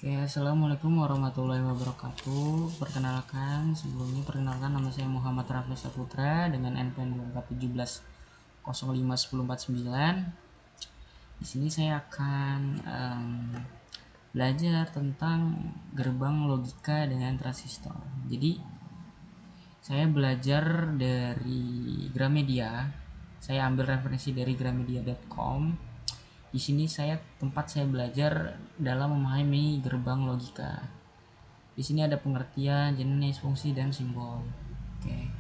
Oke, assalamualaikum warahmatullahi wabarakatuh. Perkenalkan nama saya Muhammad Rafi Saputra dengan NPM 2417 Di sini saya akan belajar tentang gerbang logika dengan transistor. Jadi saya belajar dari Gramedia. Saya ambil referensi dari gramedia.com. Di sini tempat saya belajar dalam memahami gerbang logika. Di sini ada pengertian, jenis, fungsi, dan simbol. Oke.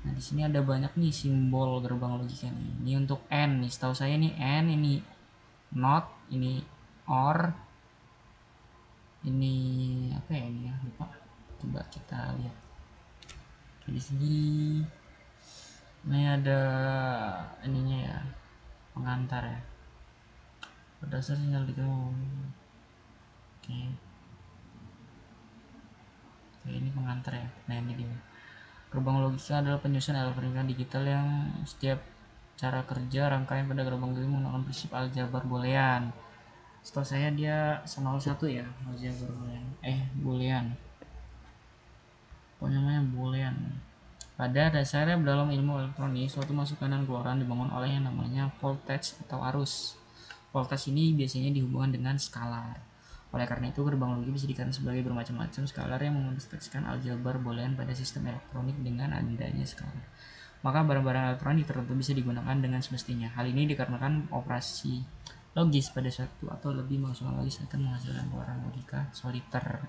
Nah, di sini ada banyak nih simbol gerbang logika nih. Ini untuk N nih, setahu saya nih N, ini not, ini OR, ini apa ya ini ya, lupa. Coba kita lihat. Oke, di sini ini ada ininya ya, pengantar ya. Berdasar sinyal itu. Oke. Oke, ini pengantar ya. Nah, ini dia. Gerbang logika adalah penyusun algoritma digital yang setiap cara kerja rangkaian pada gerbang logika menggunakan prinsip aljabar boolean. Setahu saya dia sama 1 ya, aljabar boolean. Pokoknya namanya boolean. Pada dasarnya dalam ilmu elektronik, suatu masukan dan keluaran dibangun oleh yang namanya voltage atau arus. Voltage ini biasanya dihubungkan dengan skalar. Oleh karena itu, gerbang logika bisa dikatakan sebagai bermacam-macam skalar yang menginstruksikan aljabar boolean pada sistem elektronik dengan adanya skalar. Maka barang-barang elektronik tertentu bisa digunakan dengan semestinya. Hal ini dikarenakan operasi logis pada satu atau lebih maksudnya logis akan menghasilkan keluaran logika soliter.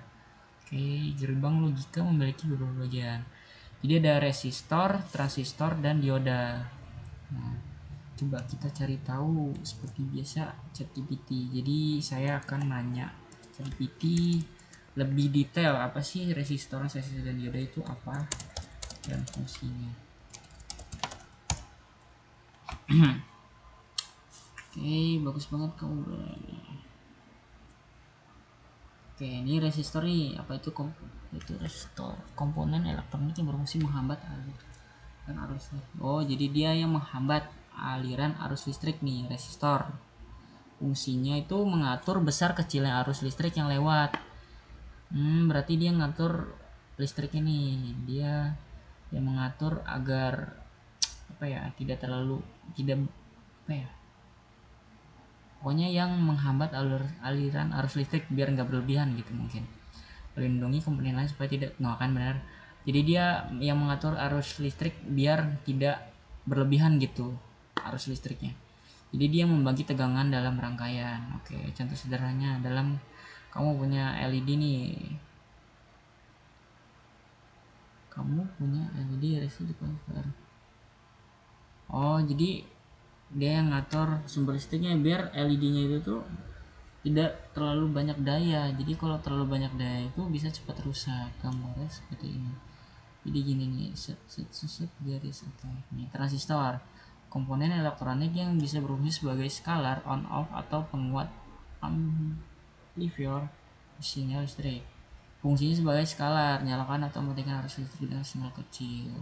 Oke, gerbang logika memiliki beberapa bagian. Jadi ada resistor, transistor, dan dioda. Nah, coba kita cari tahu seperti biasa ChatGPT. Jadi saya akan nanya ChatGPT lebih detail apa sih resistor, transistor, dan dioda itu apa dan fungsinya. Oke, bagus banget kamu. Oke, ini resistor nih, apa itu resistor, komponen elektronik yang berfungsi menghambat aliran arus listrik. Oh, jadi dia yang menghambat aliran arus listrik nih, resistor. Fungsinya itu mengatur besar kecilnya arus listrik yang lewat. Berarti dia ngatur listrik ini, dia yang mengatur agar tidak pokoknya yang menghambat aliran arus listrik biar nggak berlebihan gitu mungkin. Melindungi komponen lain supaya tidak kan benar. Jadi dia yang mengatur arus listrik biar tidak berlebihan gitu arus listriknya. Jadi dia membagi tegangan dalam rangkaian. Oke, contoh sederhananya dalam kamu punya LED nih. Kamu punya LED resistor converter. Oh, jadi dia yang ngatur sumber listriknya biar LED-nya itu tuh tidak terlalu banyak daya. Jadi kalau terlalu banyak daya itu bisa cepat rusak. Gambarnya seperti ini. Jadi gini nih, garis. Oke. Ini transistor, komponen elektronik yang bisa berfungsi sebagai skalar on off atau penguat amplifier sinyal listrik. Fungsinya sebagai skalar, nyalakan atau mematikan arus listrik dengan sinyal kecil.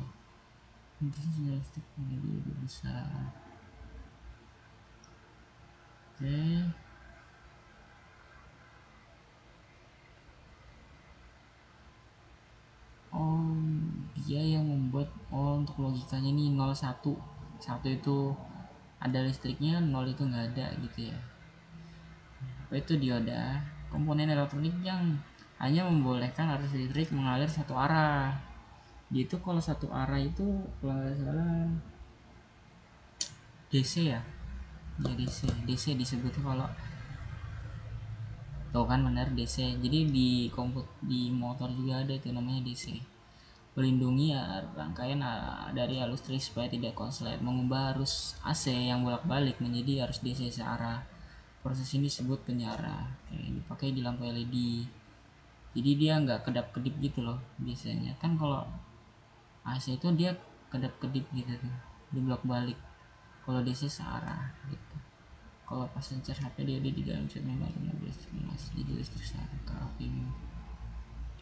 Sinyal listrik menjadi lebih besar. Oke. Oh, dia yang membuat untuk logikanya nih 01. 1 itu ada listriknya, 0 itu nggak ada gitu ya. Apa itu dioda? Komponen elektronik yang hanya membolehkan arus listrik mengalir satu arah. Dia itu kalau satu arah itu kalau nggak salah DC ya. Ya DC disebutnya kalau tuh kan benar DC. Jadi di motor juga ada itu namanya DC. Melindungi rangkaian dari arus listrik supaya tidak konslet, mengubah arus AC yang bolak-balik menjadi arus DC searah. Proses ini disebut penyarah. Dipakai di lampu LED. Jadi dia nggak kedap-kedip gitu loh. Biasanya kan kalau AC itu dia kedap-kedip gitu tuh, di bolak-balik. Kalau DC searah gitu. Kalau pas charge HP dia di dalam cat memori mobil listrik jadi listrik searah ke apimu.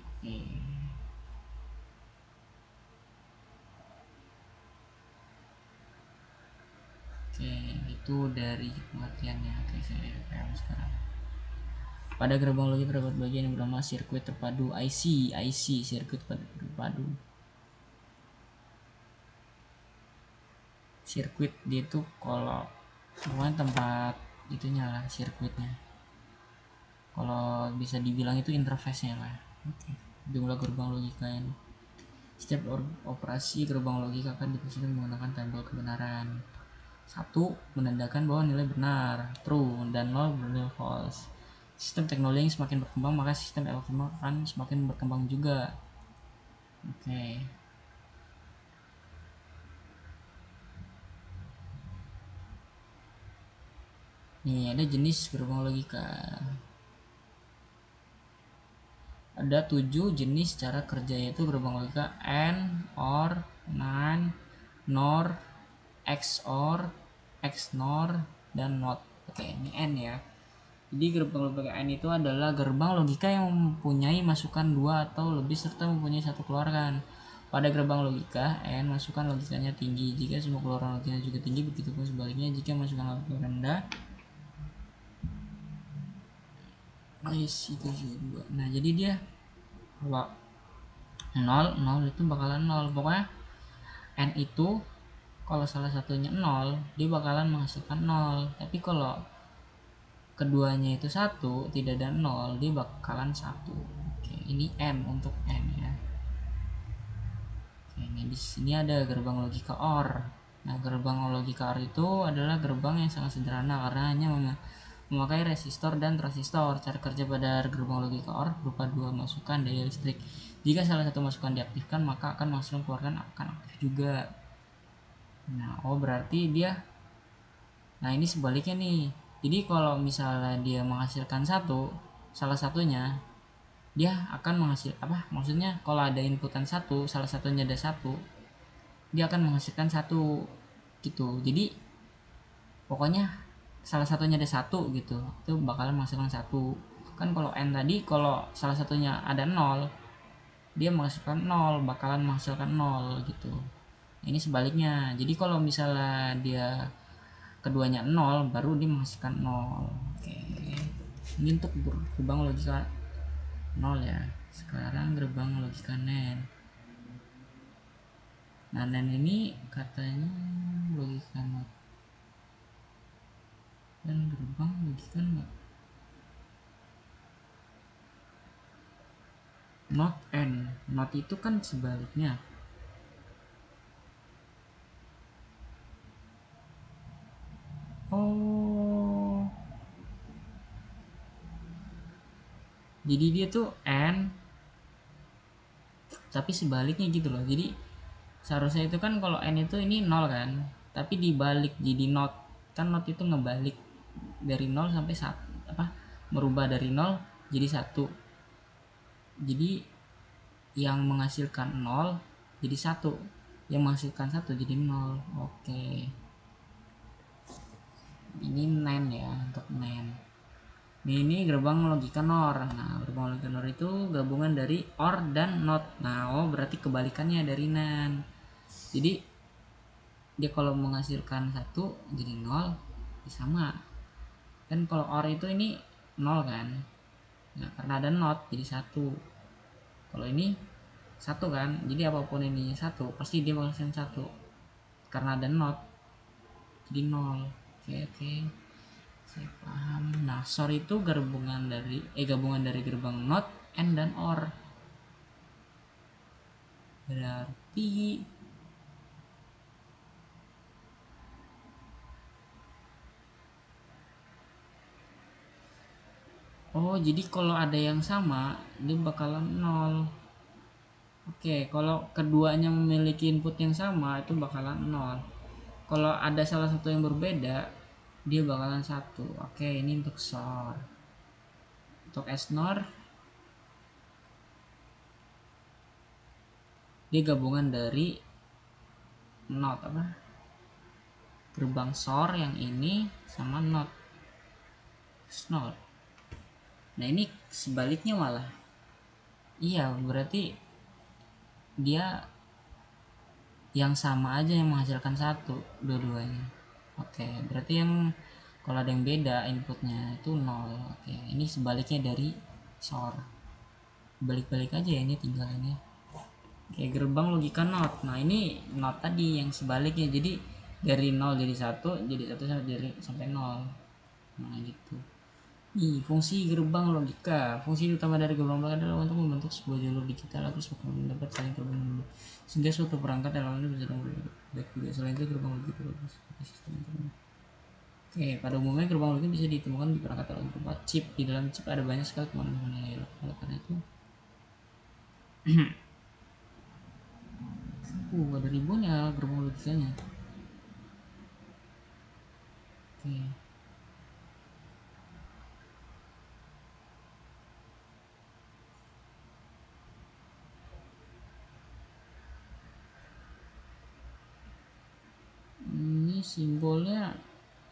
Oke. Oke, itu dari pengertiannya. Oke, saya sekarang. Pada gerbang logika terdapat bagian yang bernama sirkuit terpadu IC sirkuit terpadu. Sirkuit dia itu kalau bukan tempat itunya lah, sirkuitnya. Kalau bisa dibilang itu interface-nya lah. Oke. Jumlah gerbang logika ini. Setiap operasi gerbang logika akan diproses menggunakan tabel kebenaran. 1 menandakan bahwa nilai benar, true, dan 0 bernilai false. Sistem teknologi yang semakin berkembang, maka sistem elektronik akan semakin berkembang juga. Oke. Nih, ada jenis gerbang logika. Ada 7 jenis cara kerja, yaitu gerbang logika AND, OR, NAND, NOR, XOR, XNOR, dan NOT. Oke, ini N ya. Jadi gerbang logika AND itu adalah gerbang logika yang mempunyai masukan 2 atau lebih serta mempunyai satu keluaran. Pada gerbang logika AND, masukan logikanya tinggi jika semua keluaran logikanya juga tinggi, begitupun sebaliknya jika masukan logika rendah. Itu juga. Nah, jadi dia kalau 0 itu bakalan 0. Pokoknya N itu kalau salah satunya 0, dia bakalan menghasilkan 0. Tapi kalau keduanya itu 1, tidak ada 0, dia bakalan 1. Oke, ini N untuk N ya. Oke, ini di sini ada gerbang logika OR. Nah, gerbang logika OR itu adalah gerbang yang sangat sederhana karena hanya memakai resistor dan transistor. Cara kerja pada gerbang logika OR berupa 2 masukan daya listrik. Jika salah satu masukan diaktifkan, maka akan masukan keluarkan akan aktif juga. Nah, berarti dia, nah ini sebaliknya nih. Jadi kalau misalnya dia menghasilkan salah satunya, dia akan maksudnya kalau ada inputan salah satunya ada 1, dia akan menghasilkan 1 gitu. Jadi pokoknya salah satunya ada 1 gitu, itu bakalan menghasilkan 1. Kan kalau N tadi kalau salah satunya ada 0, dia menghasilkan 0, bakalan menghasilkan 0 gitu. Ini sebaliknya. Jadi kalau misalnya dia keduanya 0, baru dia menghasilkan 0. Oke. Ini untuk gerbang logika 0 ya. Sekarang gerbang logika NAND. Nah, NAND ini katanya logika NOT dan gerbang logika NOT. NOT and NOT itu kan sebaliknya. Oh, jadi dia tuh AND tapi sebaliknya gitu loh. Jadi seharusnya itu kan kalau N itu ini 0 kan, tapi dibalik jadi NOT. Kan NOT itu ngebalik dari 0 sampai 1, merubah dari 0 jadi 1. Jadi yang menghasilkan 0 jadi 1, yang menghasilkan 1 jadi 0. Oke, ini NAND ya, untuk NAND. Ini gerbang logika NOR. Nah, gerbang logika NOR itu gabungan dari OR dan NOT. Nah, berarti kebalikannya dari NAND. Jadi dia kalau menghasilkan 1 jadi 0, sama. Kan kalau OR itu ini 0 kan. Nah, karena ada NOT jadi 1. Kalau ini 1 kan, jadi apapun ini 1 pasti dia menghasilkan 1 karena ada NOT jadi 0. Oke, saya paham. Nah, SOR itu gabungan dari gerbang NOT, AND, dan OR. Berarti jadi kalau ada yang sama dia bakalan 0. Oke, kalau keduanya memiliki input yang sama itu bakalan 0. Kalau ada salah satu yang berbeda, dia bakalan 1. Oke, ini untuk SOR. Untuk XNOR, dia gabungan dari NOT gerbang SOR yang ini sama NOT XNOR. Nah, ini sebaliknya malah. Iya, berarti dia yang sama aja yang menghasilkan 1 dua-duanya. Oke, berarti yang Kalau ada yang beda inputnya itu 0. Oke, ini sebaliknya dari SOR. Balik-balik aja ya, ini tinggal ini. Oke, gerbang logika not. Nah, ini not tadi yang sebaliknya. Jadi dari 0 jadi 1, jadi 1 sampai 0. Nah, gitu. Nih, fungsi gerbang logika. Fungsi utama dari gerbang logika adalah untuk membentuk sebuah jalur digital atau sebuah mendapat saling terhubung sehingga suatu perangkat dalam ini bisa baik juga. Selain itu gerbang logika Oke, pada umumnya gerbang logika bisa ditemukan di perangkat dalam berupa chip. Di dalam chip ada banyak sekali komponen. Oleh karena itu, ada ribuan ya gerbang logikanya. Oke. Ini simbolnya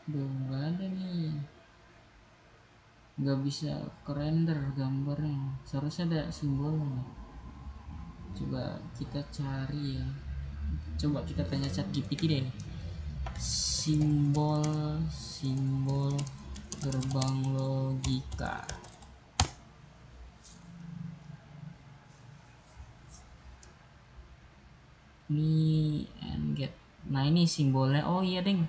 nggak ada nih, nggak bisa ke render gambarnya, seharusnya ada simbolnya. Coba kita cari ya, coba kita tanya ChatGPT deh, simbol gerbang logika. Ini and get. Nah, ini simbolnya. Oh iya deng,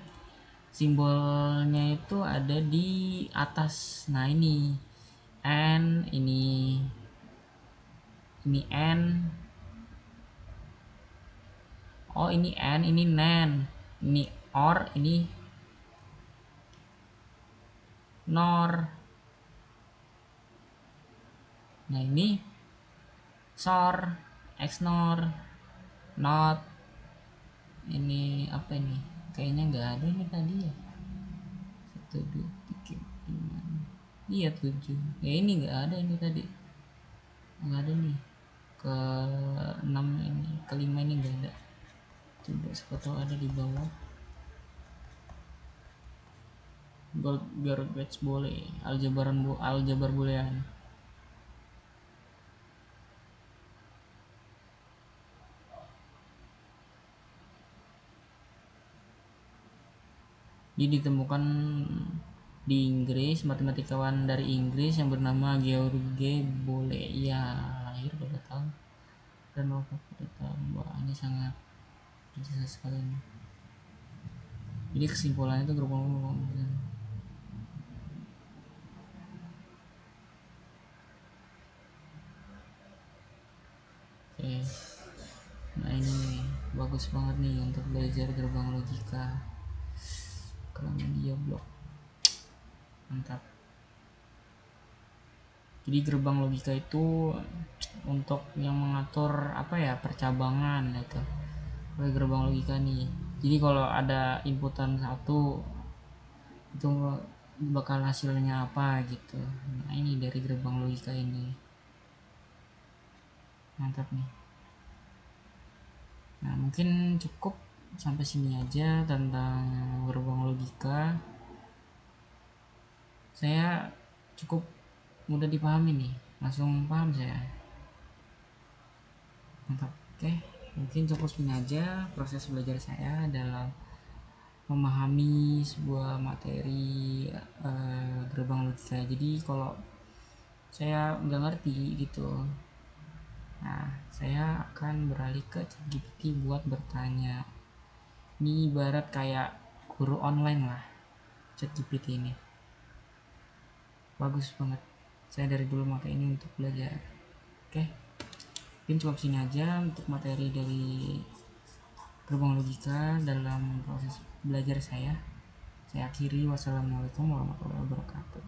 simbolnya itu ada di atas. Nah, ini N, ini N. Oh, ini N, ini NAN, ini OR, ini NOR. Nah, ini SOR, XNOR, NOT. Ini apa ini? Kayaknya nggak ada ini tadi ya. 1, 2, 3, 5. Iya 7. Ya ini nggak ada ini tadi. Nggak ada nih. Ke 6 ini, ke 5 ini nggak ada. Coba siapa tahu ada di bawah. Garbage boleh. Aljabar boolean. Dia ditemukan di Inggris, matematikawan dari Inggris yang bernama George Boole. Ya, lahir pada tahun dan wafat pada tahun. Wah, ini sangat biasa sekali ini. Jadi kesimpulannya itu gerbang. Oke. Nah, ini bagus banget nih untuk belajar gerbang logika. Keren dia blok. Mantap. Jadi gerbang logika itu untuk yang mengatur apa ya, percabangan gitu. Gerbang logika nih. Jadi kalau ada inputan satu itu bakal hasilnya apa gitu. Nah, ini dari gerbang logika ini. Mantap nih. Nah, mungkin cukup sampai sini aja tentang gerbang logika. Saya cukup mudah dipahami nih, langsung paham saya. Mantap. Oke, mungkin cukup segini aja proses belajar saya dalam memahami sebuah materi gerbang logika. Jadi kalau saya nggak ngerti gitu, nah saya akan beralih ke ChatGPT buat bertanya. Ini ibarat kayak guru online lah, ChatGPT ini bagus banget. Saya dari dulu pakai ini untuk belajar. Oke, mungkin cukup sini aja untuk materi dari gerbang logika dalam proses belajar saya. Saya akhiri. Wassalamualaikum warahmatullahi wabarakatuh.